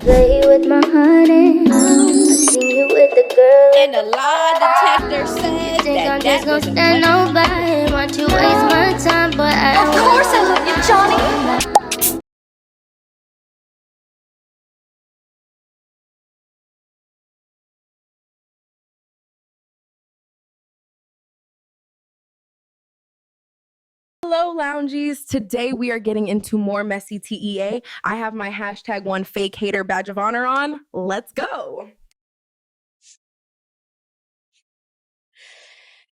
Play with my honey. I seen you with the girl. And the lie detector says Think I'm that just gonna was stand nobody. Want you waste my time, but I Of course I love you, Johnny. Hello, loungies. Today we are getting into more messy TEA. I have my #1 fake hater badge of honor on. Let's go.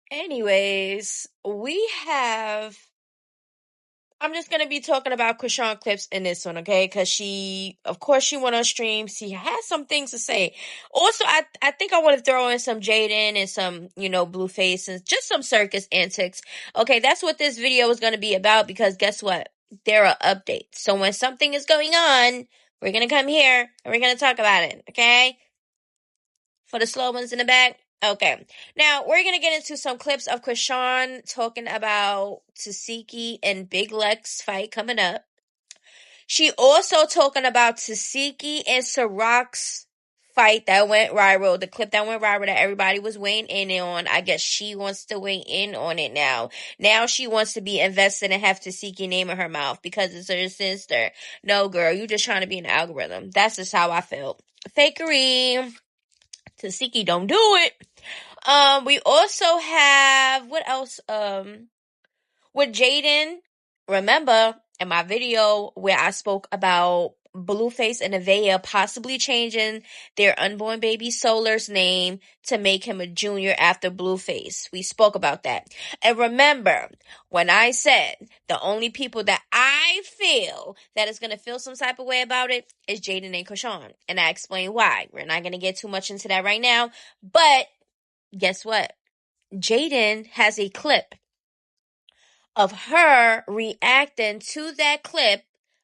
Anyways, I'm just gonna be talking about Kashon clips in this one, okay? Because of course, she went on stream. She has some things to say. Also, I think I want to throw in some Jaidyn and some, blueface and just some circus antics. Okay, that's what this video is gonna be about. Because guess what? There are updates. So when something is going on, we're gonna come here and we're gonna talk about it. Okay? For the slow ones in the back. Okay. Now, we're going to get into some clips of Kashon talking about Tesehki and Big Lex fight coming up. She also talking about Tesehki and Sirach's fight that went viral, the clip that went viral that everybody was weighing in on. I guess she wants to weigh in on it now. Now she wants to be invested and have Tesehki name in her mouth because it's her sister. No, girl, you just trying to be an algorithm. That's just how I felt. Fakery. Tesehki, don't do it. We also have what else? With Jaidyn. Remember in my video where I spoke about Blueface and neveah possibly changing their unborn baby Solar's name to make him a junior after Blueface. We spoke about that. And remember when I said the only people that I feel that is going to feel some type of way about it is Jaidyn and Kashon. And I explained why. We're not going to get too much into that right now. But guess what? Jaidyn has a clip of her reacting to that clip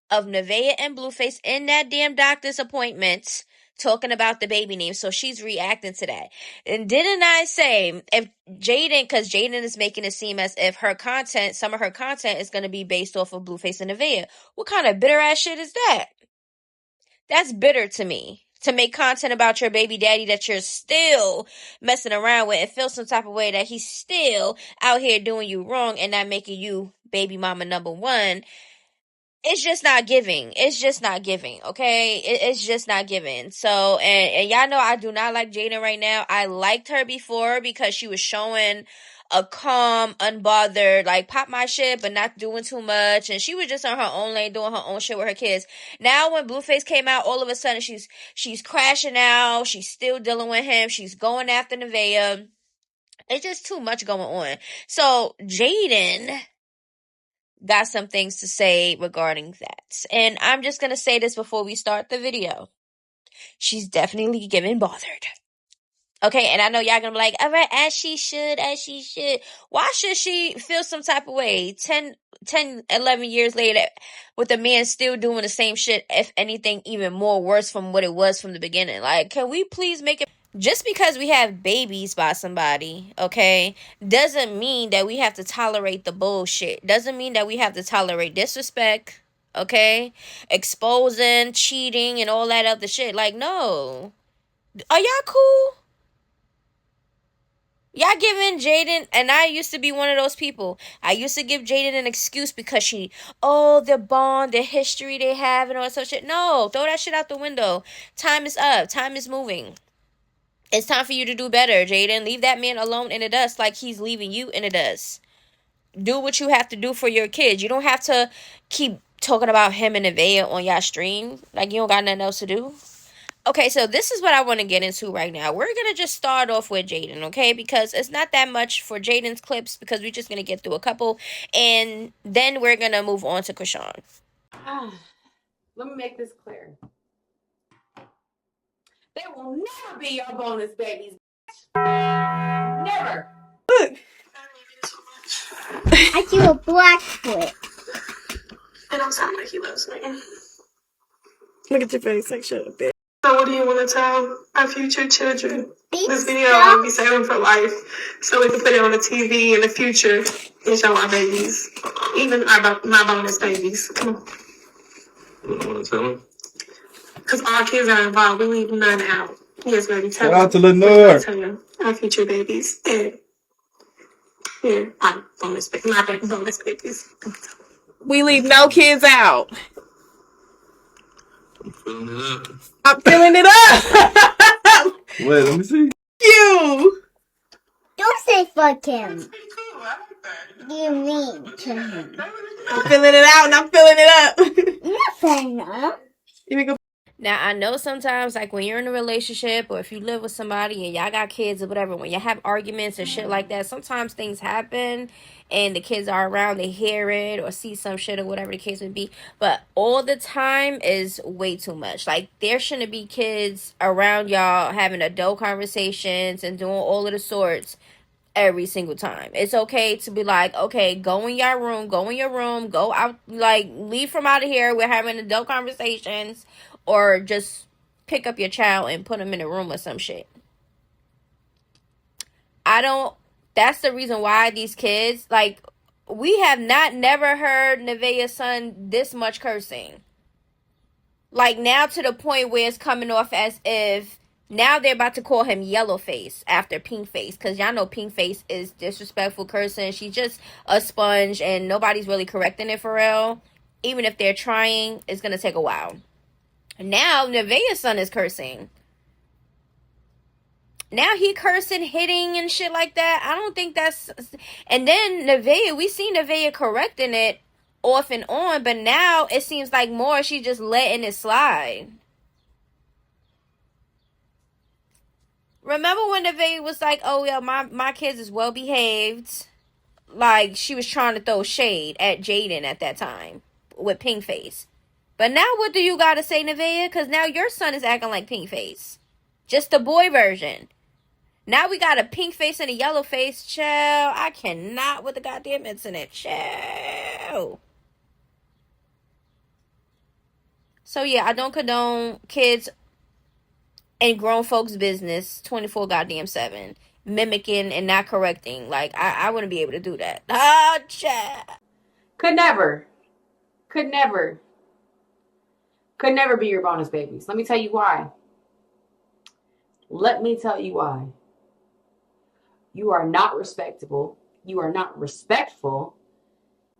of neveah and Blueface in that damn doctor's appointment talking about the baby name. So she's reacting to that. And didn't I say if Jaidyn, because Jaidyn is making it seem as if some of her content is going to be based off of Blueface and neveah. What kind of bitter ass shit is that? That's bitter to me. To make content about your baby daddy that you're still messing around with and feel some type of way that he's still out here doing you wrong and not making you baby mama number one. It's just not giving. It's just not giving, okay? It's just not giving. So, and y'all know I do not like Jaidyn right now. I liked her before because she was showing a calm, unbothered, like pop my shit, but not doing too much. And she was just on her own lane, doing her own shit with her kids. Now, when Blueface came out, all of a sudden she's crashing out. She's still dealing with him. She's going after neveah. It's just too much going on. So, Jaidyn got some things to say regarding that. And I'm just going to say this before we start the video. She's definitely getting bothered. Okay, and I know y'all gonna be like, all right, as she should. Why should she feel some type of way 10, 11 years later with the man still doing the same shit, if anything, even more worse from what it was from the beginning? Like, can we please make it? Just because we have babies by somebody, okay, doesn't mean that we have to tolerate the bullshit. Doesn't mean that we have to tolerate disrespect, okay? Exposing, cheating, and all that other shit. Like, no. Are y'all cool? Y'all giving Jaidyn, and I used to be one of those people. I used to give Jaidyn an excuse because the bond, the history they have, and all that sort of shit. No, throw that shit out the window. Time is up. Time is moving. It's time for you to do better, Jaidyn. Leave that man alone in the dust like he's leaving you in the dust. Do what you have to do for your kids. You don't have to keep talking about him and neveah on y'all stream. Like, you don't got nothing else to do. Okay, so this is what I want to get into right now. We're going to just start off with Jaidyn, okay? Because it's not that much for Jaidyn's clips because we're just going to get through a couple. And then we're going to move on to Kashon. Let me make this clear. They will never be your bonus babies. Never. Look. I see a black foot. It don't sound like he loves me. Look at your face, like shut up, bitch. So what do you want to tell our future children? This video will be saved for life, so we can put it on the TV in the future and show our babies, even my bonus babies. Come on. What do you want to tell them? Because all kids are involved. We leave none out. Yes, baby. Shout out to Lenore. Our future babies. And here, I'm bonus babies. My bonus babies. We leave no kids out. I'm filling it up. I'm filling it up. Wait, let me see. You. Don't say fuck him. That's pretty cool. I like that. You mean to him. I'm filling it out and I'm filling it up. Not fair enough. Here we go. Now, I know sometimes, like, when you're in a relationship or if you live with somebody and y'all got kids or whatever, when you have arguments and shit like that, sometimes things happen and the kids are around, they hear it or see some shit or whatever the case may be. But all the time is way too much. Like, there shouldn't be kids around y'all having adult conversations and doing all of the sorts every single time. It's okay to be like, okay, go in your room, go out, like, leave from out of here. We're having adult conversations. Or just pick up your child and put them in a room or some shit. That's the reason why these kids, like, we have never heard Neveah's son this much cursing. Like, now to the point where it's coming off as if now they're about to call him yellow face after pink face. Because y'all know pink face is disrespectful cursing. She's just a sponge and nobody's really correcting it for real. Even if they're trying, it's going to take a while. Now Neveah's son is cursing. Now he cursing, hitting and shit like that. I don't think that's... And then Neveah, we seen Neveah correcting it off and on, but now it seems like more she's just letting it slide. Remember when Neveah was like, oh yeah, my kids is well behaved? Like, she was trying to throw shade at Jaidyn at that time with pink face. But now what do you got to say, Neveah? Because now your son is acting like pink face. Just the boy version. Now we got a pink face and a yellow face. Chill. I cannot with the goddamn internet. Chill. So yeah, I don't condone kids and grown folks' business 24 goddamn 7. Mimicking and not correcting. Like, I wouldn't be able to do that. Ah, child. Could never be your bonus babies. Let me tell you why. You are not respectable. You are not respectful.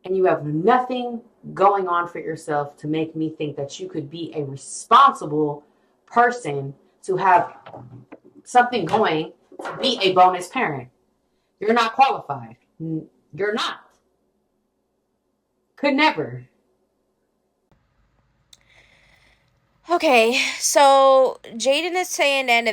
And you have nothing going on for yourself to make me think that you could be a responsible person to have something going to be a bonus parent. You're not qualified. You're not. Could never. Okay, so Jaidyn is saying that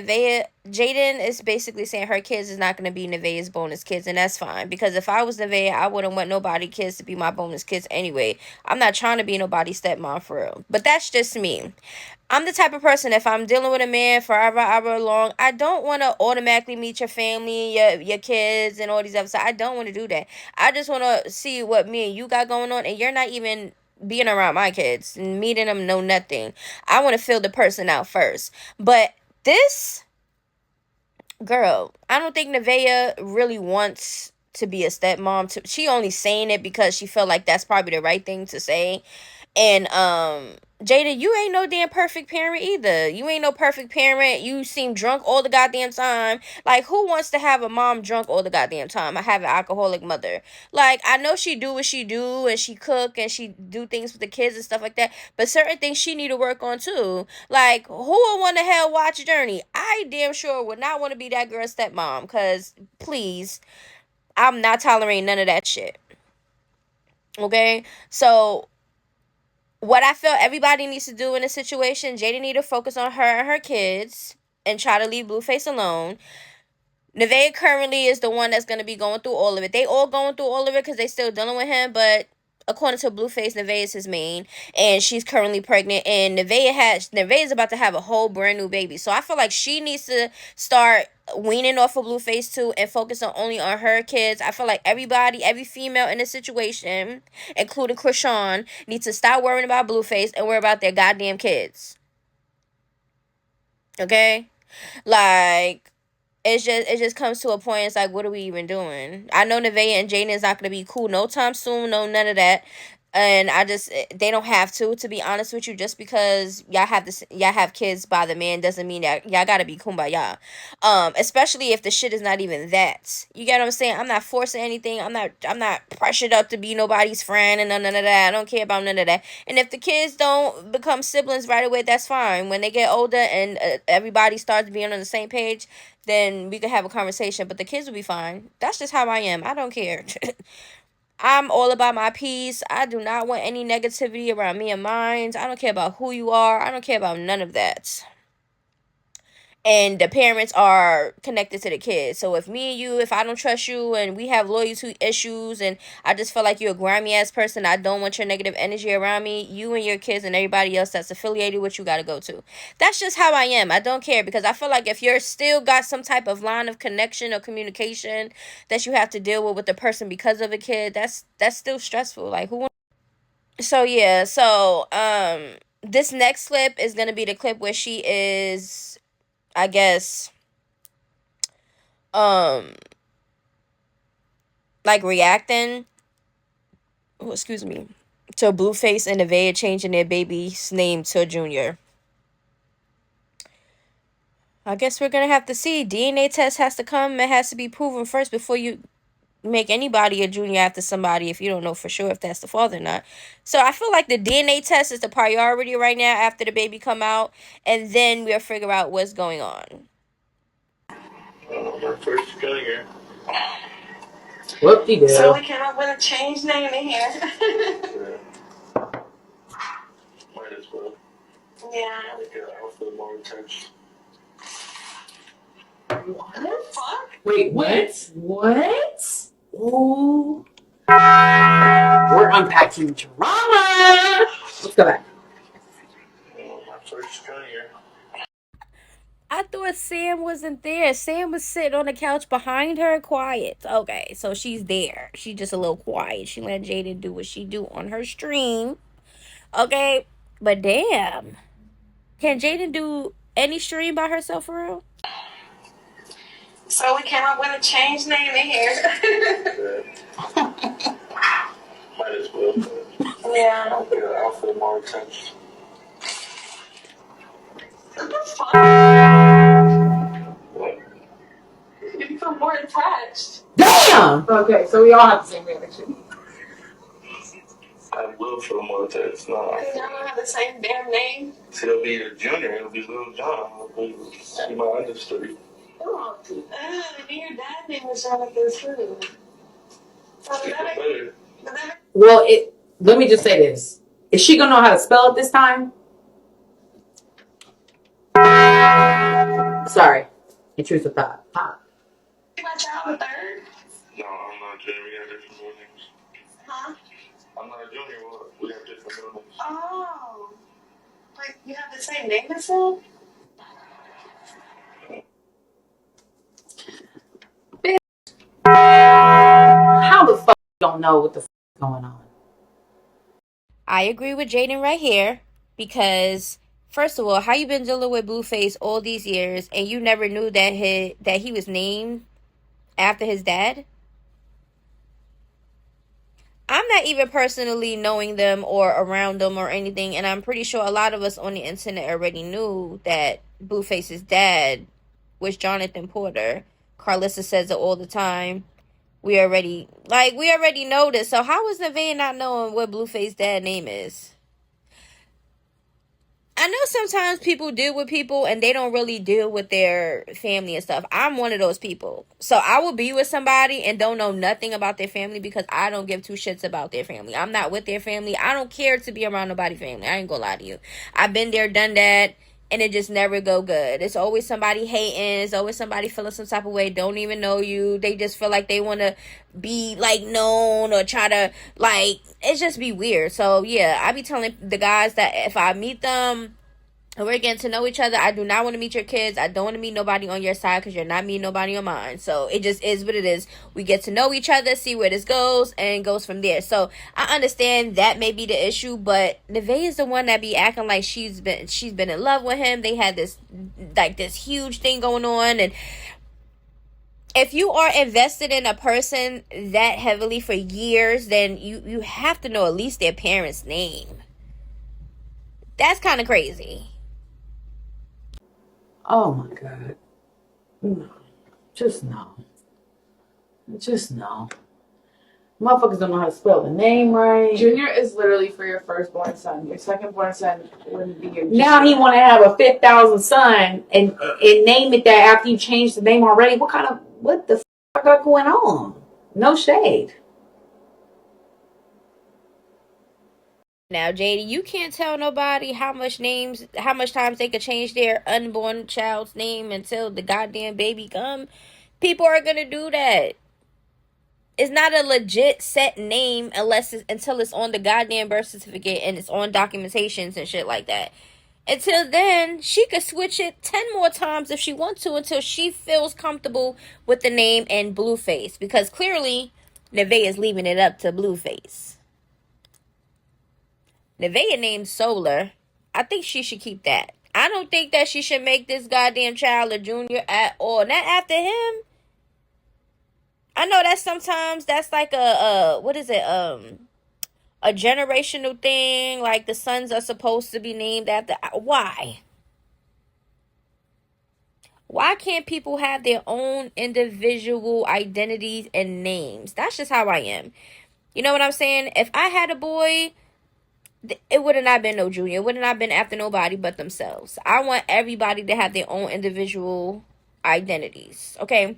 Jaidyn is basically saying her kids is not going to be Neveah's bonus kids, and that's fine. Because if I was Neveah, I wouldn't want nobody kids to be my bonus kids anyway. I'm not trying to be nobody's stepmom for real. But that's just me. I'm the type of person, if I'm dealing with a man forever, however long, I don't want to automatically meet your family, your kids, and all these other stuff. I don't want to do that. I just want to see what me and you got going on, and you're not even being around my kids and meeting them, no nothing. I want to feel the person out first. But this girl, I don't think Neveah really wants to be a stepmom. She only saying it because she felt like that's probably the right thing to say. And Jada, you ain't no damn perfect parent either. You ain't no perfect parent. You seem drunk all the goddamn time. Like, who wants to have a mom drunk all the goddamn time? I have an alcoholic mother. Like, I know she do what she do, and she cook, and she do things with the kids and stuff like that. But certain things she need to work on too. Like, who would want to hell watch Journey? I damn sure would not want to be that girl's stepmom. Because, please, I'm not tolerating none of that shit. Okay? So what I feel everybody needs to do in this situation, Jaidyn need to focus on her and her kids and try to leave Blueface alone. Neveah currently is the one that's going to be going through all of it. They all going through all of it because they still dealing with him, but according to Blueface, Neveah is his main, and she's currently pregnant, and Neveah is about to have a whole brand new baby. So I feel like she needs to start weaning off of Blueface too and focus only on her kids. I feel like every female in this situation, including Kashon, needs to stop worrying about Blueface and worry about their goddamn kids. Okay? Like, it just comes to a point, it's like, what are we even doing? I know Neveah and Jaidyn is not going to be cool no time soon, no none of that. And they don't have to be honest with you. Just because y'all have kids by the man doesn't mean that y'all gotta be kumbaya. Especially if the shit is not even that. You get what I'm saying? I'm not forcing anything. I'm not pressured up to be nobody's friend and none of that. I don't care about none of that. And if the kids don't become siblings right away, that's fine. When they get older and everybody starts being on the same page, then we can have a conversation. But the kids will be fine. That's just how I am. I don't care. I'm all about my peace. I do not want any negativity around me and mine. I don't care about who you are. I don't care about none of that. And the parents are connected to the kids. So if me and you, if I don't trust you and we have loyalty issues and I just feel like you're a grimy ass person, I don't want your negative energy around me, you and your kids and everybody else that's affiliated with you got to go to. That's just how I am. I don't care, because I feel like if you're still got some type of line of connection or communication that you have to deal with the person because of a kid, that's still stressful. Like, who? So yeah, this next clip is gonna be the clip where she is, I guess, like reacting, excuse me, to Blueface and neveah changing their baby's name to Junior. I guess we're gonna have to see. DNA test has to come. It has to be proven first before you make anybody a junior after somebody if you don't know for sure if that's the father or not. So I feel like the DNA test is the priority right now after the baby come out, and then we'll figure out what's going on. My first gun here. Whoop-de-doo. So we came up with a change name in here. Might as well. Yeah. Make it outfit more intense. What the fuck? Wait, what? What? Ooh. We're unpacking drama. Let's go back. My first gun here. I thought Sam wasn't there. Sam was sitting on the couch behind her, quiet. Okay, so she's there. She's just a little quiet. She let Jaidyn do what she do on her stream. Okay, but damn, can Jaidyn do any stream by herself for real? So we came up with a change name in here. Might as well. Yeah. Make it outfit more intense. What the fuck? You become more attached. Damn! Okay, so we all have the same reaction. I will feel more attached. No. Y'all don't have the same damn name. See, it'll be the junior. It'll be Little John. It'll be my understudy. Oh, your dad's name was Jonathan too. So Better. Well, let me just say this. Is she gonna know how to spell it this time? Sorry. Intrusive thought. you got y'all a third? No, I'm not a junior. We have different middle names. Huh? I'm not a junior. We have different middle names. Oh. Like, you have the same name as him? How the fuck you don't know what the fuck is going on? I agree with Jaidyn right here, because first of all, how you been dealing with Blueface all these years and you never knew that he was named after his dad? I'm not even personally knowing them or around them or anything, and I'm pretty sure a lot of us on the internet already knew that Blueface's dad was Jonathan Porter. Carlissa says it all the time. We already know this. So how is neveah not knowing what Blueface's dad name is? I know sometimes people deal with people and they don't really deal with their family and stuff. I'm one of those people. So I will be with somebody and don't know nothing about their family because I don't give two shits about their family. I'm not with their family. I don't care to be around nobody's family. I ain't gonna lie to you. I've been there, done that, and it just never go good. It's always somebody hating. It's always somebody feeling some type of way, don't even know you. They just feel like they want to be, like, known or try to, like, it's just be weird. So, yeah, I be telling the guys that if I meet them and we're getting to know each other, I do not want to meet your kids. I don't want to meet nobody on your side because you're not meeting nobody on mine. So it just is what it is. We get to know each other, see where this goes, and goes from there. So I understand that may be the issue, but neveah is the one that be acting like she's been in love with him. They had this huge thing going on, and if you are invested in a person that heavily for years, then you have to know at least their parents' name. That's kind of crazy. Oh my God. No. Just no. Just no. Motherfuckers don't know how to spell the name right. Junior is literally for your firstborn son. Your secondborn son wouldn't be your junior. Now he want to have a 5,000 son and name it that after you changed the name already. What the fuck got going on? No shade. Now, JD, you can't tell nobody how much times they could change their unborn child's name until the goddamn baby come. People are gonna do that. It's not a legit set name until it's on the goddamn birth certificate and it's on documentations and shit like that. Until then, she could switch it 10 more times if she wants to until she feels comfortable with the name and Blueface. Because clearly, neveah is leaving it up to Blueface. neveah named Solar. I think she should keep that. I don't think that she should make this goddamn child a junior at all. Not after him. I know that sometimes that's like a generational thing. Like the sons are supposed to be named after. Why? Why can't people have their own individual identities and names? That's just how I am. You know what I'm saying? If I had a boy, it would have not been no junior. It would have not been after nobody but themselves. I want everybody to have their own individual identities. Okay?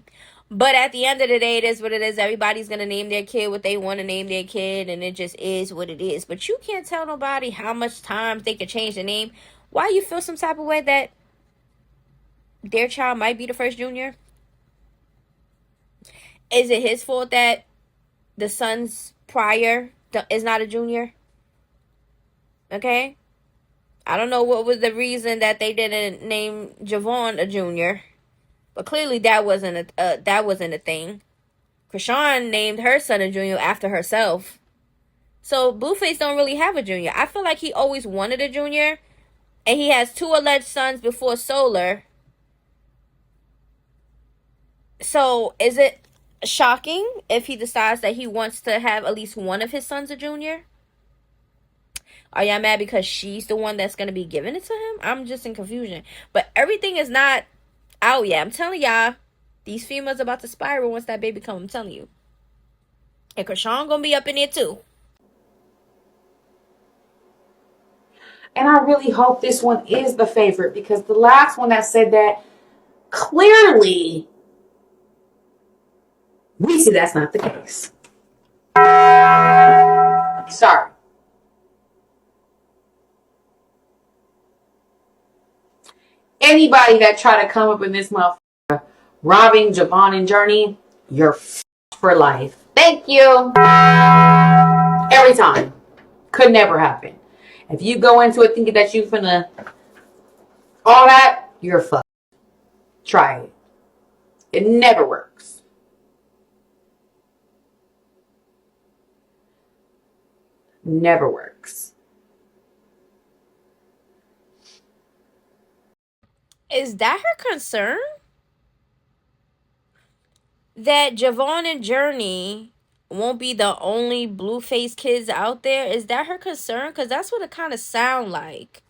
But at the end of the day, it is what it is. Everybody's going to name their kid what they want to name their kid. And it just is what it is. But you can't tell nobody how much times they can change the name. Why you feel some type of way that their child might be the first junior? Is it his fault that the son's prior is not a junior? Okay? I don't know what was the reason that they didn't name Javon a junior. But clearly that wasn't a thing. Kashon named her son a junior after herself. So Blueface don't really have a junior. I feel like he always wanted a junior. And he has 2 alleged sons before Solar. So is it shocking if he decides that he wants to have at least one of his sons a junior? Are y'all mad because she's the one that's going to be giving it to him? I'm just in confusion. But everything is not out yet. I'm telling y'all, these females about to spiral once that baby come. I'm telling you. And Kashon going to be up in there too. And I really hope this one is the favorite because the last one that said that, clearly, we see that's not the case. Sorry. Anybody that try to come up in this motherfucker robbing Javon and Journey, you're for life. Thank you. Every time. Could never happen. If you go into it thinking that you finna all that, you're fucked. Try it. It never works. Never works. Is that her concern? That Javon and Journey won't be the only Blueface kids out there? Is that her concern? Because that's what it kind of sound like.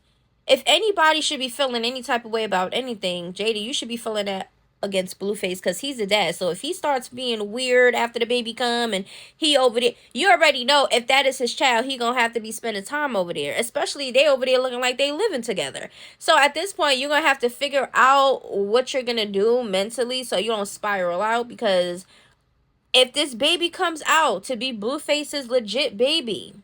If anybody should be feeling any type of way about anything, JD, you should be feeling that against Blueface because he's the dad. So if he starts being weird after the baby come and he over there, you already know if that is his child, he gonna have to be spending time over there. Especially they over there looking like they living together. So at this point, you're gonna have to figure out what you're gonna do mentally so you don't spiral out. Because if this baby comes out to be Blueface's legit baby,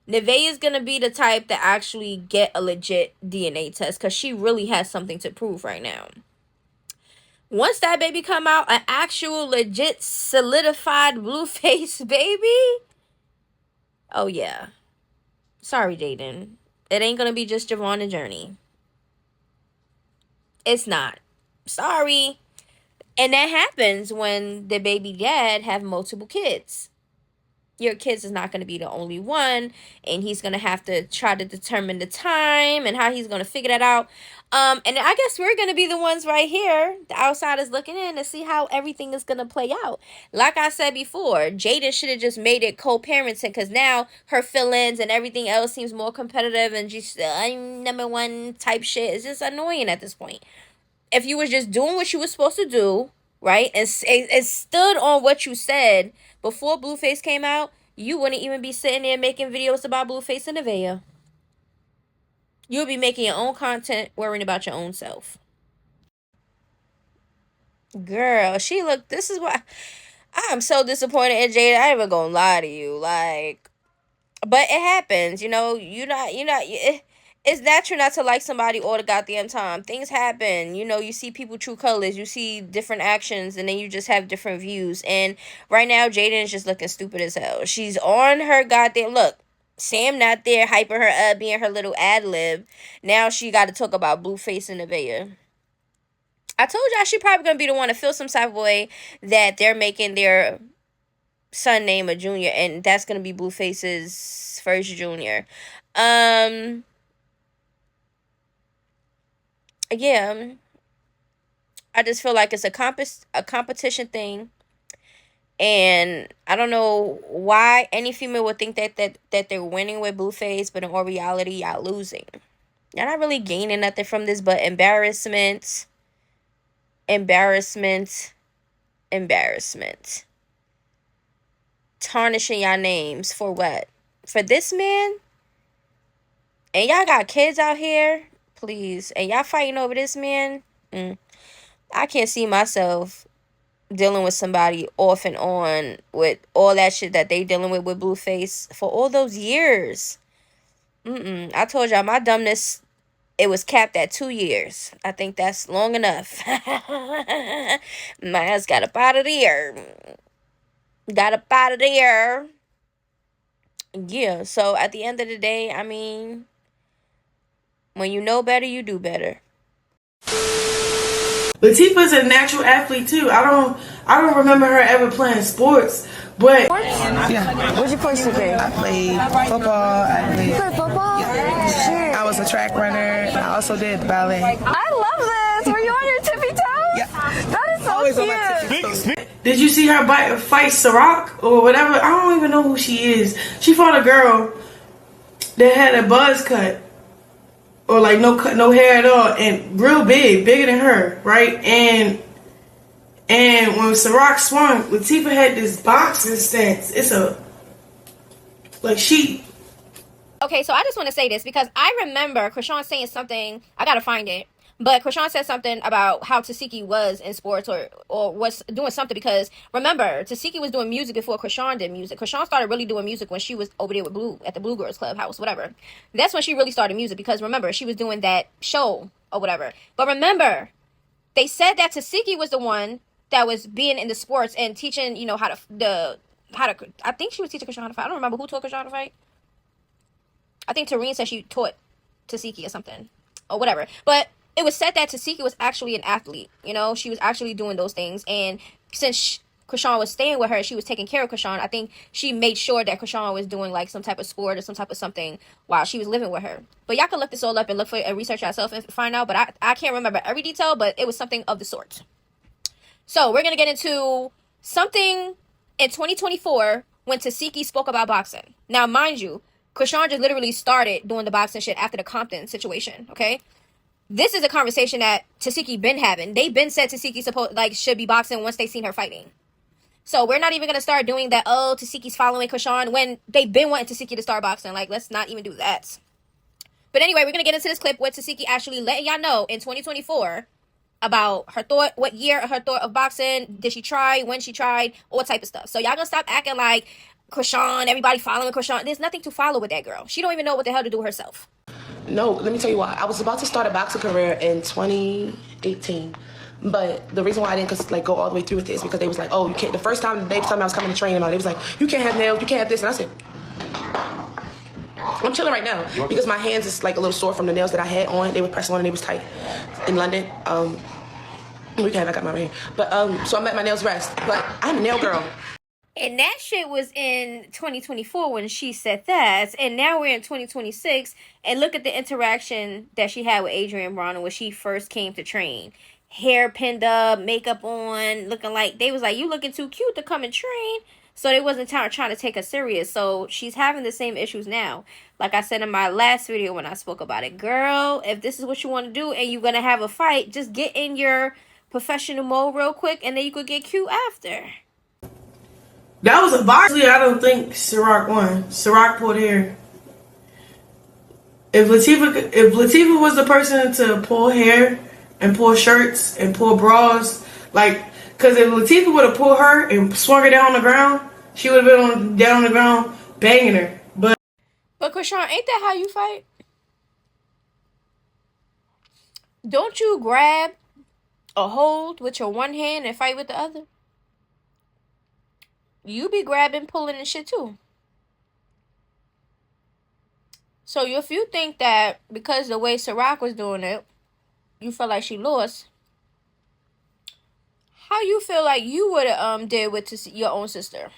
neveah is going to be the type to actually get a legit DNA test because she really has something to prove right now. Once that baby come out, an actual legit solidified Blueface baby. Oh, yeah. Sorry, Jaidyn. It ain't going to be just Javon and Journey. It's not. Sorry. And that happens when the baby dad have multiple kids. your kids is not going to be the only one, and he's going to have to try to determine the time and how he's going to figure that out. And I guess we're going to be the ones right here, the outsiders looking in, to see how everything is going to play out. Like I said before, Jaidyn should have just made it co-parenting, because now her feelings and everything else seems more competitive, and just I'm number one type shit. It's just annoying at this point. If you was just doing what you were supposed to do, right, and stood on what you said before Blueface came out, you wouldn't even be sitting there making videos about Blueface and neveah. You'll be making your own content, worrying about your own self. Girl, this is why I'm so disappointed in Jaidyn. I ain't even gonna lie to you. Like, but it happens, it's natural not to like somebody all the goddamn time. Things happen. You see people true colors. You see different actions, and then you just have different views. And right now, Jaidyn is just looking stupid as hell. She's on her goddamn... Look, Sam not there hyping her up, being her little ad-lib. Now she got to talk about Blueface and neveah. I told y'all she probably going to be the one to feel some type of way that they're making their son name a junior, and that's going to be Blueface's first junior. Yeah, I just feel like it's a competition thing, and I don't know why any female would think that they're winning with Blueface, but in all reality, y'all losing. Y'all not really gaining nothing from this but embarrassment, tarnishing y'all names for what? For this man? And y'all got kids out here, please, and y'all fighting over this man. I can't see myself dealing with somebody off and on with all that shit that they dealing with Blueface for all those years. I told y'all my dumbness, it was capped at 2 years. I think that's long enough. My ass got up out of there. Yeah, so at the end of the day, I mean, when you know better, you do better. Latifah's a natural athlete too. I don't remember her ever playing sports, but yeah. What'd you play to be? I played football. You played football? Yeah. Shit. I was a track runner. I also did ballet. I love this. Were you on your tippy toes? Yeah. That is so Always cute. on my tippy toes. did you see her fight Ciroc or whatever? I don't even know who she is. She fought a girl that had a buzz cut. Or like no cut, no hair at all, and real big, bigger than her, right? And when Ciroc swung, Latifah had this boxing stance. It's she. Okay, so I just want to say this because I remember Kashon saying something. I gotta find it, but Kashon said something about how Tesehki was in sports or was doing something, because remember Tesehki was doing music before Kashon did music. Kashon started really doing music when she was over there with Blue at the Blue Girls Clubhouse, whatever. That's when she really started music, because remember she was doing that show or whatever. But remember, they said that Tesehki was the one that was being in the sports and teaching, how to. I think she was teaching Kashon how to fight. I don't remember who taught Kashon how to fight. I think Tareen said she taught Tesehki or something or whatever. But it was said that Tesehki was actually an athlete. She was actually doing those things. And since Kashon was staying with her, she was taking care of Kashon. I think she made sure that Kashon was doing like some type of sport or some type of something while she was living with her. But y'all can look this all up and look for it and research yourself and find out. But I can't remember every detail, but it was something of the sort. So we're going to get into something in 2024 when Tesehki spoke about boxing. Now, mind you, Kashon just literally started doing the boxing shit after the Compton situation, okay? This is a conversation that Tesehki been having. They been said Tesehki should be boxing once they seen her fighting. So we're not even going to start doing that, Tesehki's following Kashon, when they been wanting Tesehki to start boxing. Let's not even do that. But anyway, we're going to get into this clip where Tesehki actually letting y'all know in 2024 about her thought, what year her thought of boxing, did she try, when she tried, all type of stuff. So y'all going to stop acting like Kashon, everybody following Kashon. There's nothing to follow with that girl. She don't even know what the hell to do herself. No, let me tell you why. I was about to start a boxing career in 2018. But the reason why I didn't go all the way through with this, because they was like, oh, you can't. The first time they told me I was coming to train, they was like, you can't have nails, you can't have this. And I said, I'm chilling right now because my hands is like a little sore from the nails that I had on. They were pressed on and they was tight in London. We can have, I got my right here. But so I'm at my nails rest. But I'm a nail girl. And that shit was in 2024 when she said that. And now we're in 2026. And look at the interaction that she had with Adrian Brown when she first came to train. Hair pinned up, makeup on, looking like, they was like, you looking too cute to come and train. So they wasn't trying to take her serious. So she's having the same issues now. Like I said in my last video when I spoke about it. Girl, if this is what you want to do and you're going to have a fight, just get in your professional mode real quick and then you could get cute after. That was a box. I don't think Ciroc won. Ciroc pulled hair. If Latifah was the person to pull hair and pull shirts and pull bras, like, because if Latifah would have pulled her and swung her down on the ground, she would have been down on the ground banging her. But Kashon, ain't that how you fight? Don't you grab a hold with your one hand and fight with the other? You be grabbing, pulling, and shit too. So if you think that because the way Ciroc was doing it, you feel like she lost, how you feel like you would have did with your own sister?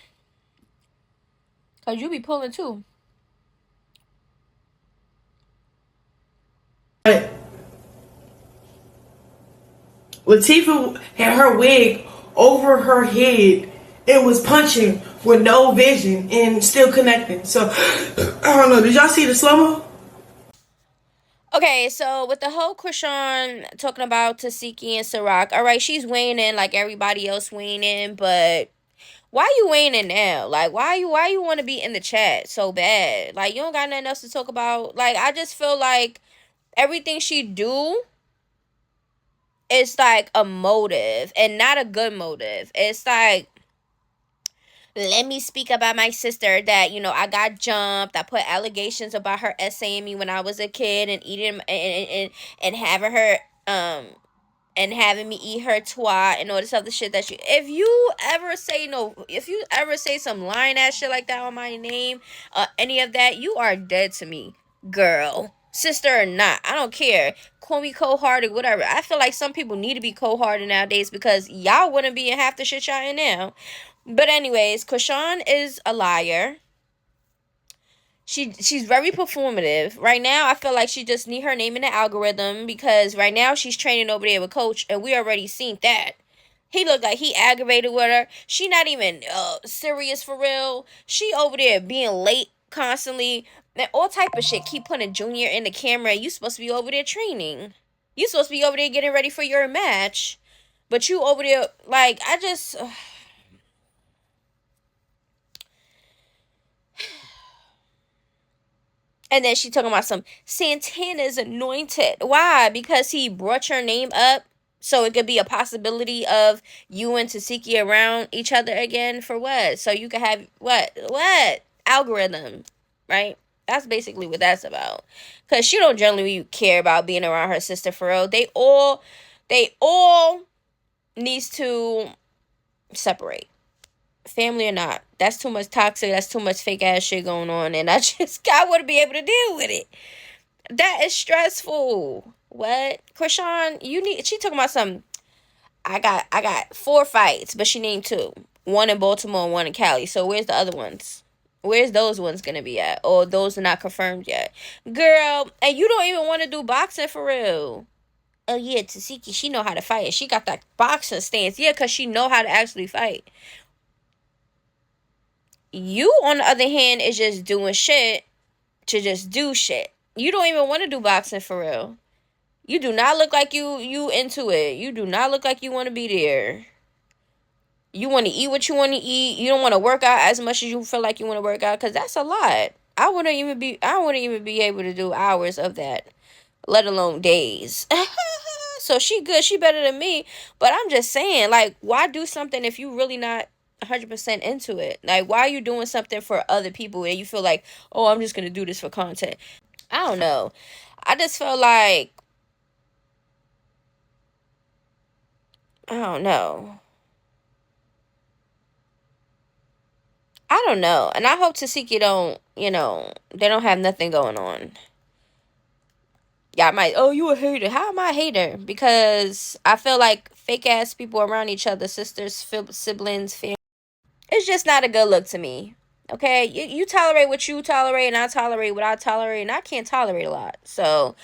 Because you be pulling too. Latifah had her wig over her head. It was punching with no vision and still connecting. So, I don't know. Did y'all see the slow-mo? Okay, so with the whole Kashon talking about Tesehki and Ciroc, all right, she's weighing in like everybody else weighing in, but why you weighing in now? Like, why you want to be in the chat so bad? Like, you don't got nothing else to talk about. Like, I just feel like everything she do is like a motive and not a good motive. It's like, let me speak about my sister that, you know, I got jumped. I put allegations about her essaying me when I was a kid and eating and having her and having me eat her twat and all this other shit that if you ever say some lying ass shit like that on my name, any of that, you are dead to me, girl. Sister or not, I don't care. Call me cold-hearted, whatever. I feel like some people need to be cold-hearted nowadays because y'all wouldn't be in half the shit y'all in now. But anyways, Kashon is a liar. She's very performative. Right now, I feel like she just need her name in the algorithm because right now she's training over there with Coach, and we already seen that. He looked like he aggravated with her. She not even serious for real. She over there being late constantly. And all type of shit. Keep putting Junior in the camera. You supposed to be over there training. You supposed to be over there getting ready for your match. But you over there, like, I just... And then she talking about some Santana's anointed. Why? Because he brought your name up so it could be a possibility of you and Tesehki around each other again for what? So you could have what? Algorithm, right? That's basically what that's about. Because she don't generally care about being around her sister for real. They all needs to separate. Family or not. That's too much toxic. That's too much fake ass shit going on. And I want to be able to deal with it. That is stressful. What? Kashon, she talking about something. I got 4 fights, but she named 2. 1 in Baltimore and 1 in Cali. So where's the other ones? Where's those ones gonna be at? Or those are not confirmed yet. Girl, and you don't even want to do boxing for real. Oh yeah, Tesehki, she know how to fight. She got that boxing stance. Yeah, because she know how to actually fight. You, on the other hand, is just doing shit to just do shit. You don't even want to do boxing for real. You do not look like you into it. You do not look like you want to be there. You want to eat what you want to eat. You don't want to work out as much as you feel like you want to work out because that's a lot. I wouldn't even be able to do hours of that, let alone days. So she good. She better than me. But I'm just saying, like, why do something if you really not 100% into it? Like, why are you doing something for other people and you feel like, oh, I'm just gonna do this for content? I don't know. I just feel like, I don't know. And I hope Tesehki don't, they don't have nothing going on. Y'all might, oh, you a hater. How am I a hater? Because I feel like fake ass people around each other, sisters, siblings, family. It's just not a good look to me. Okay, you tolerate what you tolerate, and I tolerate what I tolerate, and I can't tolerate a lot. So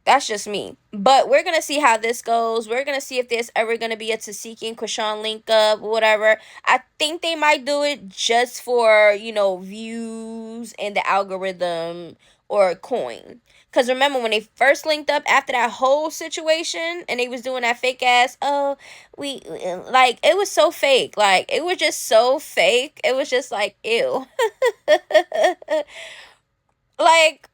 that's just me. But we're gonna see how this goes. We're gonna see if there's ever gonna be a Tesehki and Kashon link up, whatever. I think they might do it just for, you know, views and the algorithm or coin. Cause remember when they first linked up after that whole situation and they was doing that fake ass, oh, we like, it was so fake. Like, it was just so fake. It was just like, ew. Like,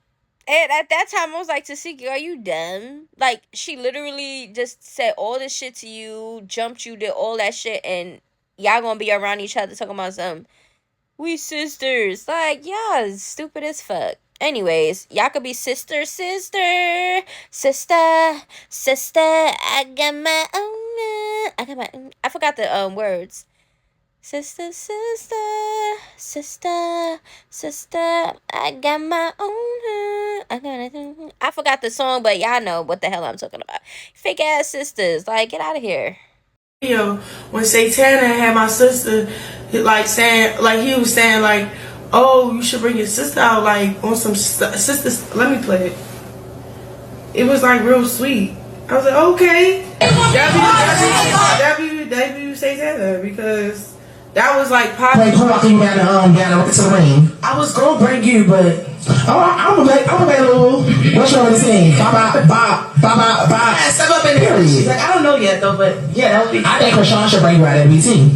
and at that time, I was like, Tesehki, are you dumb? Like, she literally just said all this shit to you, jumped you, did all that shit, and y'all gonna be around each other talking about some, we sisters. Like, y'all stupid as fuck. Anyways, y'all could be sister, I got my own, I forgot the words. Sister, I got my own. I forgot the song, but y'all know what the hell I'm talking about. Fake ass sisters, like, get out of here. When Santana had my sister, like saying, like he was saying, like, oh, you should bring your sister out, like on some sisters. Let me play it. It was like real sweet. I was like, okay, W Santana, because that was like popular. Like, walking down to the ring. I was gonna bring you, but I'm available. What's wrong with saying? Bye. Step up in here. She's like, I don't know yet though, but yeah, that would be. I think Kashon should bring you out at BT.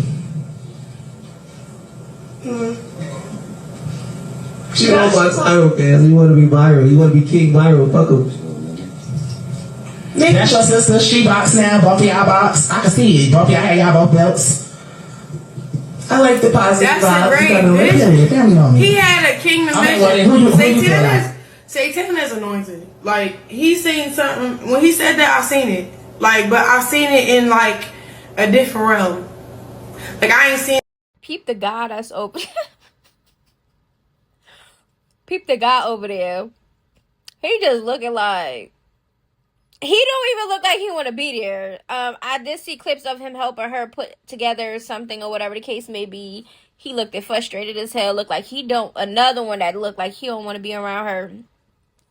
She knows my style, fans. You want to be viral. You want to be King Viral. Fuck him. That's your sister. She box now. Both of y'all box. I can see it. Both of y'all had y'all both belts. I like the positive That's vibes. a great. He had a kingdom mission. Santana's anointed. Like, he seen something. When he said that, I seen it. Like, but I seen it in like a different realm. Like, I ain't seen. Peep the guy that's open. Peep the guy over there. He just looking like, he don't even look like he want to be there. I did see clips of him helping her put together something or whatever the case may be. He looked frustrated as hell. Looked like he don't. Another one that looked like he don't want to be around her.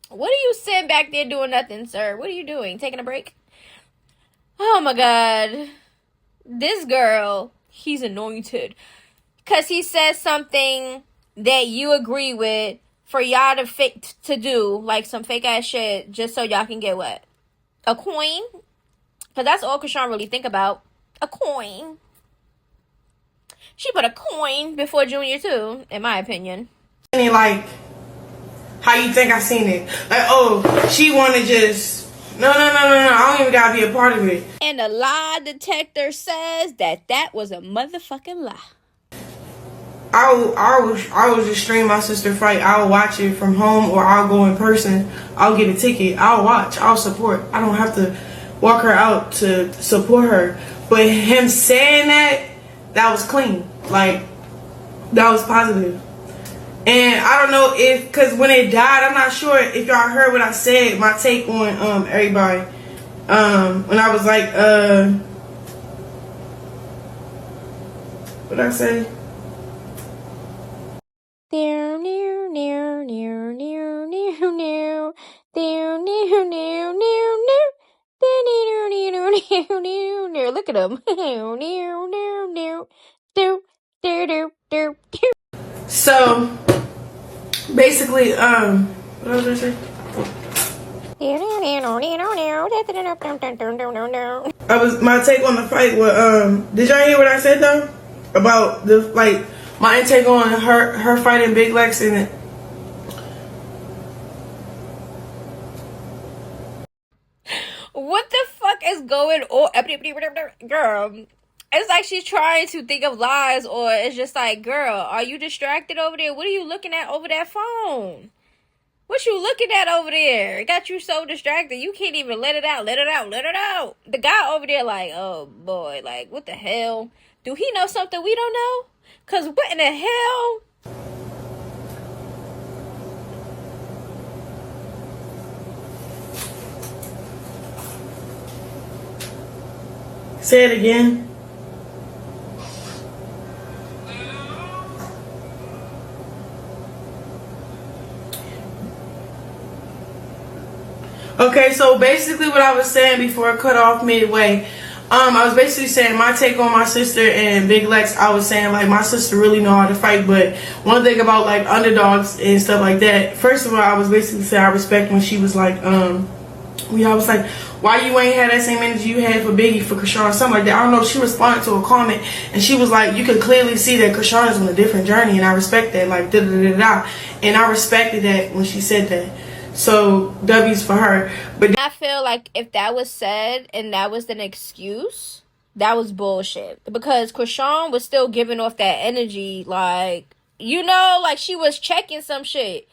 What are you sitting back there doing nothing, sir? What are you doing? Taking a break? Oh my God. This girl, he's anointed. Because he says something that you agree with for y'all to do, like some fake ass shit, just so y'all can get what? A coin? Because that's all Kashon really think about. A coin. She put a coin before Junior too, in my opinion. Like, how you think I seen it? Like, oh, she want to just, no. I don't even gotta be a part of it. And the lie detector says that was a motherfucking lie. I will just stream my sister fight. I'll watch it from home, or I'll go in person. I'll get a ticket. I'll watch. I'll support. I don't have to walk her out to support her. But him saying that was clean. Like, that was positive. And I don't know if, because when it died, I'm not sure if y'all heard what I said, my take on everybody. When I was like, what did I say? Look at him. So basically, what was I say? My take on the fight was, did y'all hear what I said though? About the, like, my intake on her fighting Big Lex and what the fuck is going on? Girl, it's like she's trying to think of lies, or it's just like, girl, are you distracted over there? What are you looking at over that phone? What you looking at over there? It got you so distracted you can't even let it out. The guy over there like, oh boy, like, what the hell? Do he know something we don't know? Cause what in the hell? Say it again. Okay, so basically what I was saying before I cut off midway, I was basically saying my take on my sister and Big Lex. I was saying like my sister really know how to fight, but one thing about like underdogs and stuff like that. First of all, I was basically saying I respect when she was like, I was like, why you ain't had that same energy you had for Biggie, for Kashon, or something like that. I don't know. She responded to a comment and she was like, you can clearly see that Kashon is on a different journey, and I respect that. Like da da da da, and I respected that when she said that. So W's for her. But I feel like if that was said and that was an excuse, that was bullshit. Because Kashon was still giving off that energy, like, you know, like she was checking some shit.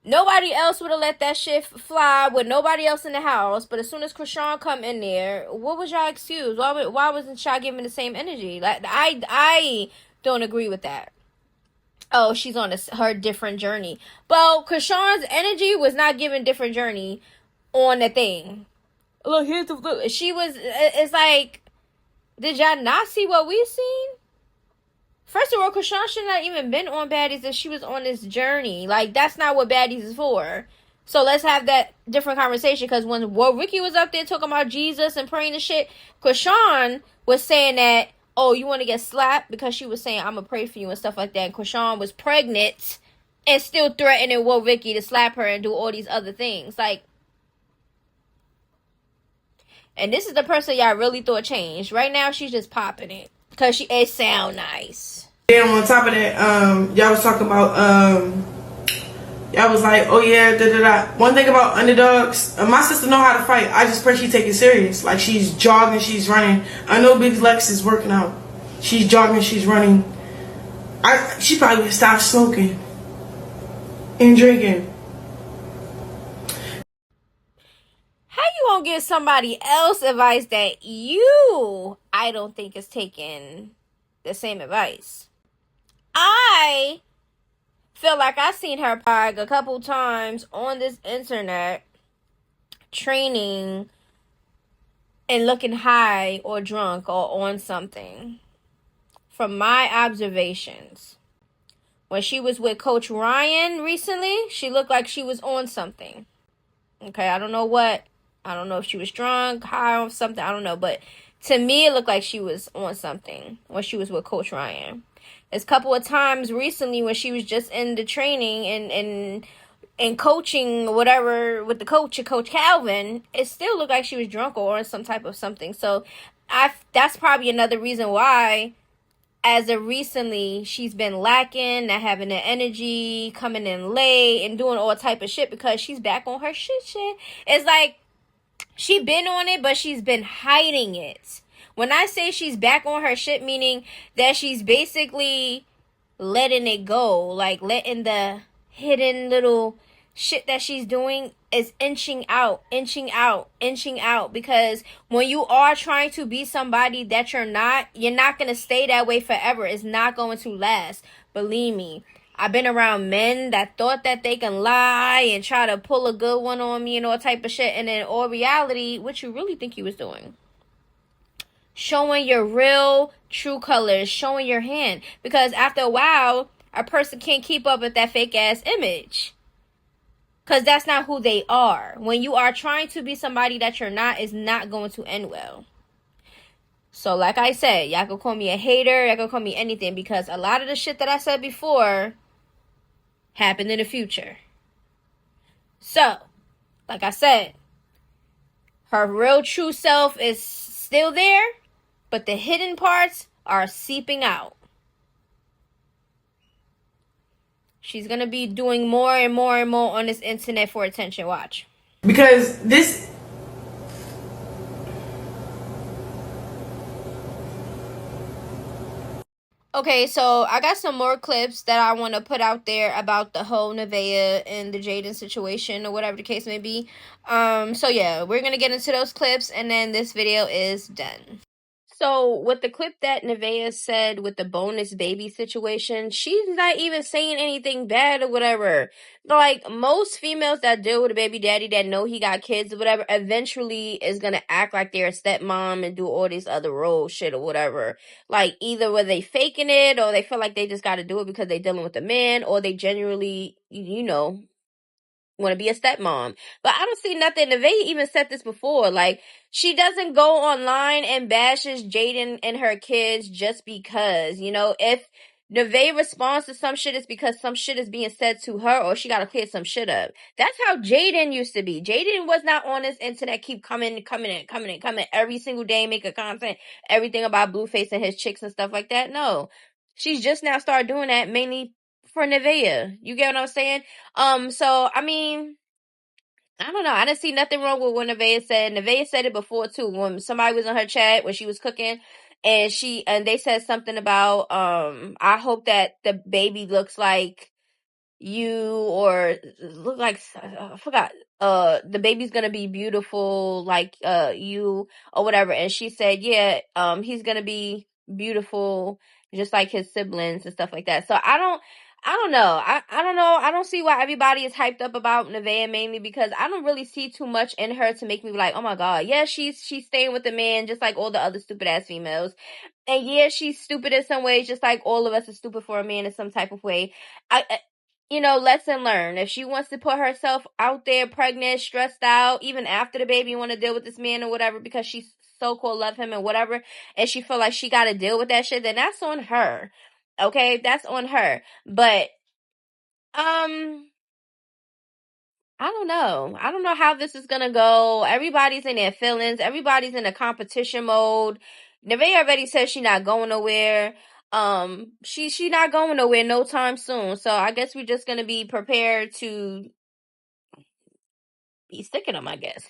Nobody else would have let that shit fly with nobody else in the house. But as soon as Kashon come in there, what was y'all excuse? Why wasn't y'all giving the same energy? Like I don't agree with that. Oh, she's on her different journey. Well, Kashon's energy was not giving different journey on the thing. Look, here's the look. She was. It's like, did y'all not see what we seen? First of all, Kashon should not even been on Baddies if she was on this journey. Like, that's not what Baddies is for. So let's have that different conversation. Because when Ricky was up there talking about Jesus and praying and shit, Kashon was saying that, oh, you want to get slapped? Because she was saying, I'm going to pray for you and stuff like that. And Kashon was pregnant and still threatening Will Ricky to slap her and do all these other things. Like, and this is the person y'all really thought changed. Right now, she's just popping it. Because it sound nice. Then on top of that, y'all was talking about, y'all was like, oh yeah, da da da. One thing about underdogs, my sister know how to fight. I just pray she take it serious. Like she's jogging, she's running. I know Big Lex is working out. She's jogging, she's running. She probably would stop smoking and drinking. How you gonna give somebody else advice that I don't think is taking the same advice? I feel like I seen her a couple times on this internet training and looking high or drunk or on something. From my observations, when she was with Coach Ryan recently, she looked like she was on something. Okay, I don't know what. I don't know if she was drunk, high on something. I don't know. But to me, it looked like she was on something when she was with Coach Ryan. There's a couple of times recently when she was just in the training and coaching whatever with the coach, Coach Calvin, it still looked like she was drunk or on some type of something. So that's probably another reason why, as of recently, she's been lacking, not having the energy, coming in late and doing all type of shit because she's back on her shit. It's like she been on it, but she's been hiding it. When I say she's back on her shit, meaning that she's basically letting it go, like letting the hidden little shit that she's doing is inching out. Because when you are trying to be somebody that you're not going to stay that way forever. It's not going to last. Believe me. I've been around men that thought that they can lie and try to pull a good one on me and all type of shit. And in all reality, what you really think you was doing? Showing your real, true colors. Showing your hand. Because after a while, a person can't keep up with that fake ass image. Because that's not who they are. When you are trying to be somebody that you're not, it's not going to end well. So like I said, y'all can call me a hater. Y'all can call me anything. Because a lot of the shit that I said before happened in the future. So, like I said, her real true self is still there. But the hidden parts are seeping out. She's going to be doing more and more and more on this internet for attention. Watch. Because this... Okay, so I got some more clips that I want to put out there about the whole Neveah and the Jaidyn situation or whatever the case may be. So yeah, we're going to get into those clips and then this video is done. So with the clip that Neveah said with the bonus baby situation, she's not even saying anything bad or whatever. Like most females that deal with a baby daddy that know he got kids or whatever, eventually is going to act like they're a stepmom and do all these other role shit or whatever. Like either were they faking it or they feel like they just got to do it because they're dealing with a man, or they genuinely, you know, want to be a stepmom. But I don't see nothing. Neveah even said this before. Like, she doesn't go online and bashes Jaidyn and her kids just because, you know, if Neveah responds to some shit, it's because some shit is being said to her or she got to clear some shit up. That's how Jaidyn used to be. Jaidyn was not on this internet, keep coming every single day, making content, everything about Blueface and his chicks and stuff like that. No. She's just now started doing that mainly for Neveah. You get what I'm saying? So, I mean, I don't know. I didn't see nothing wrong with what Neveah said. Neveah said it before too. When somebody was in her chat when she was cooking, and they said something about I hope that the baby looks like you or look like I forgot. The baby's gonna be beautiful like you or whatever. And she said, yeah, he's gonna be beautiful just like his siblings and stuff like that. So I don't know. I don't know. I don't see why everybody is hyped up about Neveah mainly because I don't really see too much in her to make me be like, oh my god, yeah, she's staying with the man just like all the other stupid ass females. And yeah, she's stupid in some ways, just like all of us are stupid for a man in some type of way. You know, lesson learned. If she wants to put herself out there pregnant, stressed out, even after the baby want to deal with this man or whatever because she so-called love him and whatever, and she feel like she got to deal with that shit, then that's on her. Okay? That's on her. But, I don't know. I don't know how this is gonna go. Everybody's in their feelings. Everybody's in a competition mode. Neveah already said she not going nowhere. She not going nowhere no time soon. So I guess we're just gonna be prepared to be sick of them, I guess.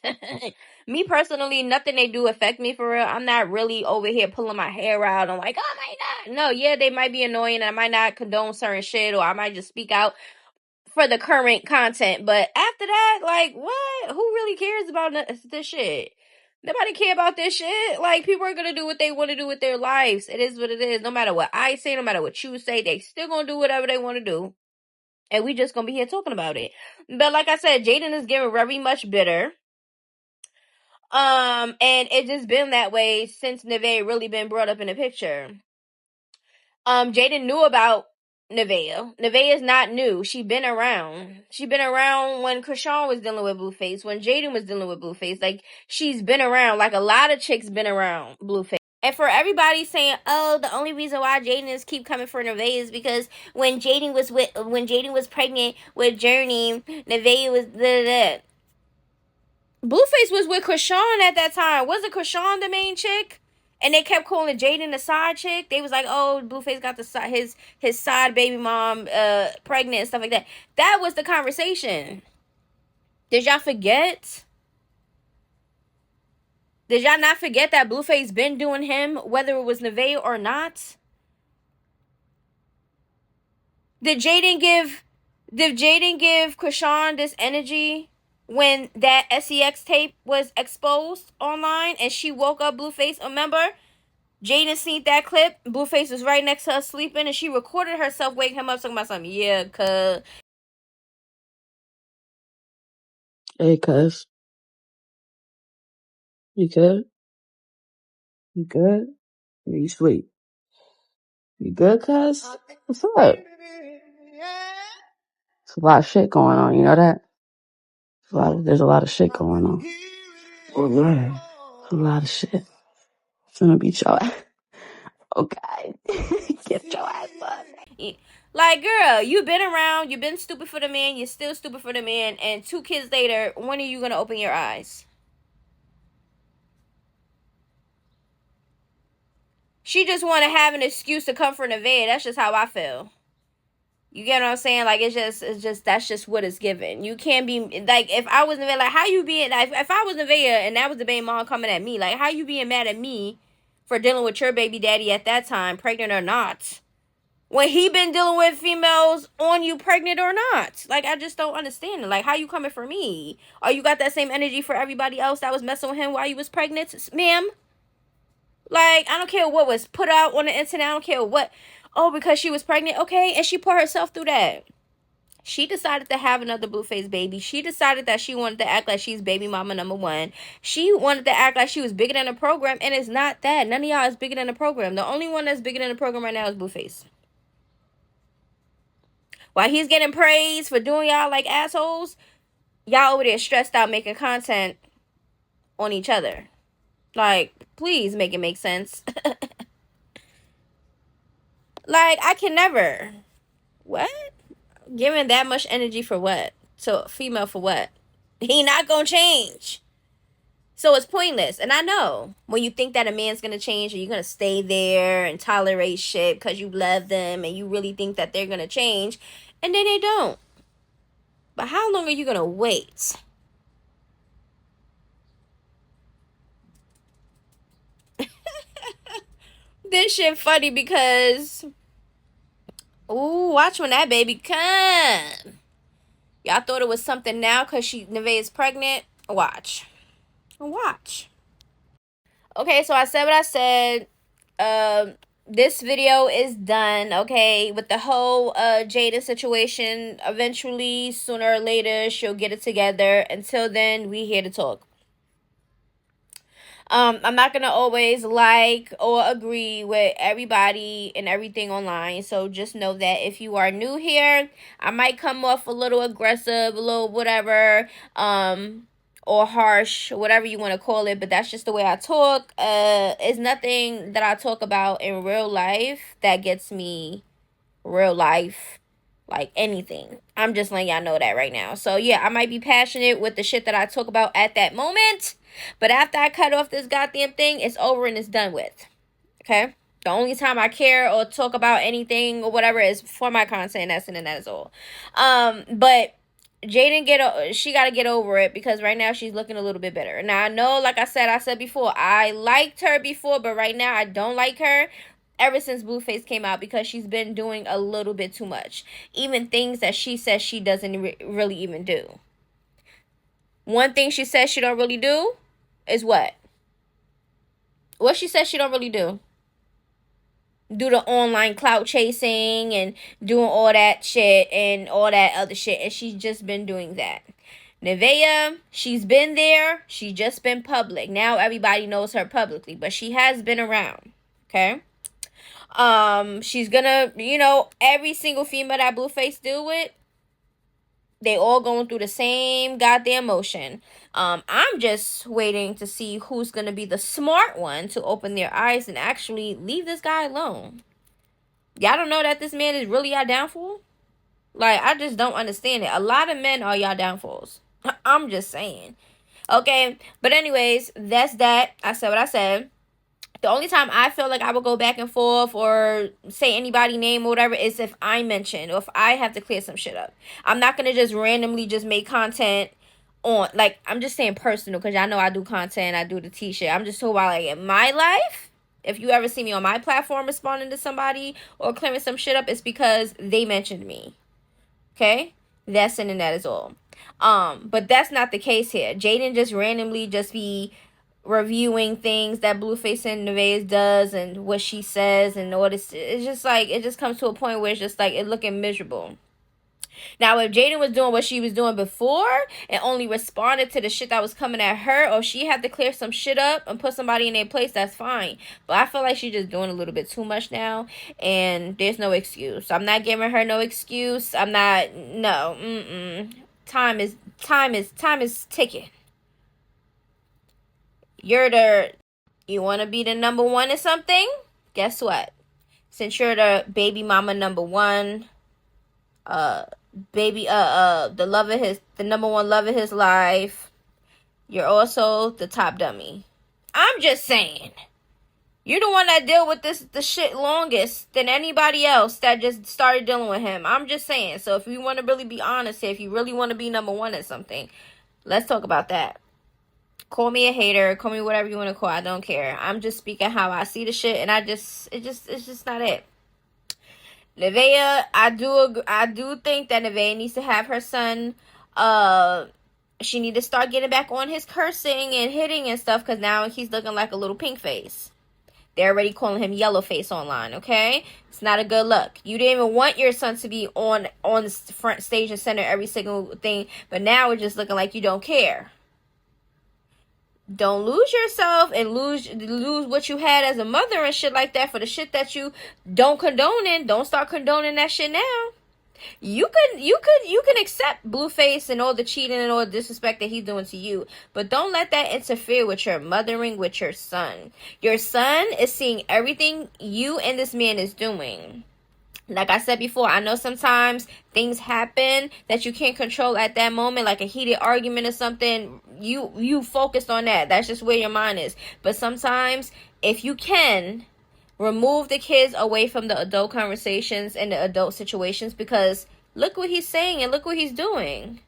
Me personally, nothing they do affect me for real. I'm not really over here pulling my hair out. I'm like, oh my god. No, yeah, they might be annoying. I might not condone certain shit, or I might just speak out for the current content, but after that, like, what? Who really cares about this shit? Nobody care about this shit. Like, people are gonna do what they want to do with their lives. It is what it is. No matter what I say, no matter what you say, they still gonna do whatever they want to do, and we just gonna be here talking about it. But like I said, Jaidyn is getting very much bitter. And it just been that way since Neveah really been brought up in the picture. Jaidyn knew about Neveah. Neveah is not new. She been around. She been around when Kashon was dealing with Blueface, when Jaidyn was dealing with Blueface. Like, she's been around. Like, a lot of chicks been around Blueface. And for everybody saying, oh, the only reason why Jaidyn is keep coming for Neveah is because when Jaidyn was pregnant with Journey, Neveah was da. Blueface was with Kashon at that time. Wasn't Kashon the main chick? And they kept calling Jaidyn the side chick. They was like, oh, Blueface got his side baby mom pregnant and stuff like that. That was the conversation. Did y'all forget? Did y'all not forget that Blueface been doing him, whether it was Neveah or not? Did Jaidyn give Kashon this energy when that SEX tape was exposed online and she woke up Blueface? Remember? Jaidyn seen that clip. Blueface was right next to her sleeping, and she recorded herself waking him up talking about something. Yeah, cuz. Hey, cuz. You good? You good? You sweet? You good, cuz? What's up? There's a lot of shit going on, you know that? There's a lot of shit going on. Oh, yeah. There's a lot of shit. It's gonna beat your ass. Okay. Get your ass up. Like, girl, you been around, you been stupid for the man, you're still stupid for the man, and 2 kids later, when are you gonna open your eyes? She just want to have an excuse to come for Neveah. That's just how I feel. You get what I'm saying? Like, it's just, that's just what it's given. You can't be, like, if I was Neveah, like, how you being, like, if I was Neveah and that was the baby mom coming at me, like, how you being mad at me for dealing with your baby daddy at that time, pregnant or not? When he been dealing with females on you pregnant or not? Like, I just don't understand it. Like, how you coming for me? Or you got that same energy for everybody else that was messing with him while you was pregnant, ma'am? Like, I don't care what was put out on the internet. I don't care what. Oh, because she was pregnant. Okay, and she put herself through that. She decided to have another Blueface baby. She decided that she wanted to act like she's baby mama number 1. She wanted to act like she was bigger than the program, and it's not that. None of y'all is bigger than the program. The only one that's bigger than the program right now is Blueface. While he's getting praise for doing y'all like assholes, y'all over there stressed out making content on each other. Like, please make it make sense. Like, I can never. What? Giving that much energy for what? So, female for what? He not gonna change. So it's pointless. And I know when you think that a man's gonna change and you're gonna stay there and tolerate shit because you love them and you really think that they're gonna change, and then they don't. But how long are you gonna wait? This shit funny because, ooh, watch when that baby come. Y'all thought it was something now because Neveah is pregnant. Watch. Okay, so I said what I said. This video is done, okay, with the whole Jaidyn situation. Eventually, sooner or later, she'll get it together. Until then, we here to talk. I'm not gonna always like or agree with everybody and everything online, so just know that if you are new here, I might come off a little aggressive, a little whatever, or harsh, whatever you want to call it, but that's just the way I talk. It's nothing that I talk about in real life that gets me real life, like anything. I'm just letting y'all know that right now. So yeah, I might be passionate with the shit that I talk about at that moment, but after I cut off this goddamn thing, it's over and it's done with. Okay? The only time I care or talk about anything or whatever is for my content, and that is all. But Jaidyn, she got to get over it because right now she's looking a little bit bitter. Now, I know, like I said before, I liked her before, but right now I don't like her ever since Blueface came out because she's been doing a little bit too much. Even things that she says she doesn't really even do. One thing she says she don't really do is what? What she says she don't really do? Do the online clout chasing and doing all that shit and all that other shit. And she's just been doing that. Neveah, she's been there. She's just been public. Now everybody knows her publicly. But she has been around. Okay? She's gonna, every single female that Blueface deal with, they all going through the same goddamn motion. I'm just waiting to see who's gonna be the smart one to open their eyes and actually leave this guy alone. Y'all don't know that this man is really y'all downfall? Like, I just don't understand it. A lot of men are y'all downfalls. I'm just saying. Okay, but anyways, that's that. I said what I said. The only time I feel like I would go back and forth or say anybody's name or whatever is if I mention or if I have to clear some shit up. I'm not going to just randomly just make content on, like, I'm just saying personal because y'all know I do content, I do the t-shirt. I'm just talking about, like, in my life, if you ever see me on my platform responding to somebody or clearing some shit up, it's because they mentioned me. Okay? That's and that is all. But that's not the case here. Jaidyn just randomly just be reviewing things that Blueface and Neveah does and what she says and all this. It's just like, it just comes to a point where it's just like, it's looking miserable. Now, if Jaidyn was doing what she was doing before and only responded to the shit that was coming at her, or she had to clear some shit up and put somebody in their place, that's fine. But I feel like she's just doing a little bit too much now, and there's no excuse. I'm not giving her no excuse. I'm not, no, Time is ticking. You want to be the number one in something? Guess what? Since you're the baby mama number one, the number one love of his life, you're also the top dummy. I'm just saying. You're the one that deal with the shit longest than anybody else that just started dealing with him. I'm just saying. So if you want to really be honest here, if you really want to be number one at something, let's talk about that. Call me a hater, call me whatever you want to call, I don't care. I'm just speaking how I see the shit, and it's just not it. Neveah, I do think that Neveah needs to have her son, she need to start getting back on his cursing and hitting and stuff, because now he's looking like a little pink face. They're already calling him yellow face online, okay? It's not a good look. You didn't even want your son to be on the front stage and center every single thing, but now it's just looking like you don't care. Don't lose yourself and lose what you had as a mother and shit like that for the shit that you don't condone in. Don't start condoning that shit now. You can accept Blueface and all the cheating and all the disrespect that he's doing to you, but don't let that interfere with your mothering with your son. Your son is seeing everything you and this man is doing. Like I said before, I know sometimes things happen that you can't control at that moment, like a heated argument or something. You focused on that. That's just where your mind is. But sometimes, if you can, remove the kids away from the adult conversations and the adult situations, because look what he's saying and look what he's doing.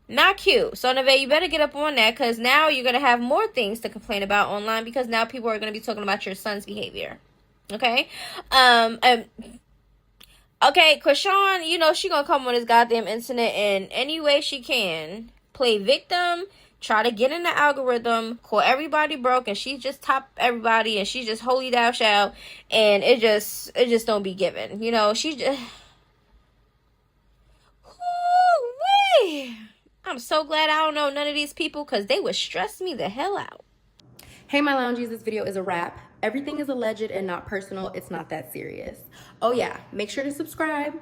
Not cute. So, Neveah, you better get up on that, because now you're going to have more things to complain about online, because now people are going to be talking about your son's behavior. Okay? Okay, Kashon, you know, she gonna come on this goddamn internet in any way she can. Play victim, try to get in the algorithm, call everybody broke, and she just top everybody, and she just holy thou shalt, and it just don't be given. You know, she just... Woo-wee. I'm so glad I don't know none of these people, because they would stress me the hell out. Hey, my loungies, this video is a wrap. Everything is alleged and not personal. It's not that serious. Oh yeah, make sure to subscribe.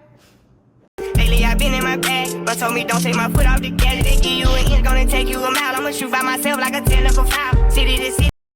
Lately I've been in my bag, but told me don't take my foot off the gas. They give you an inch, gonna take you a mile. I'ma shoot by myself like a 10 up a foul. City to city.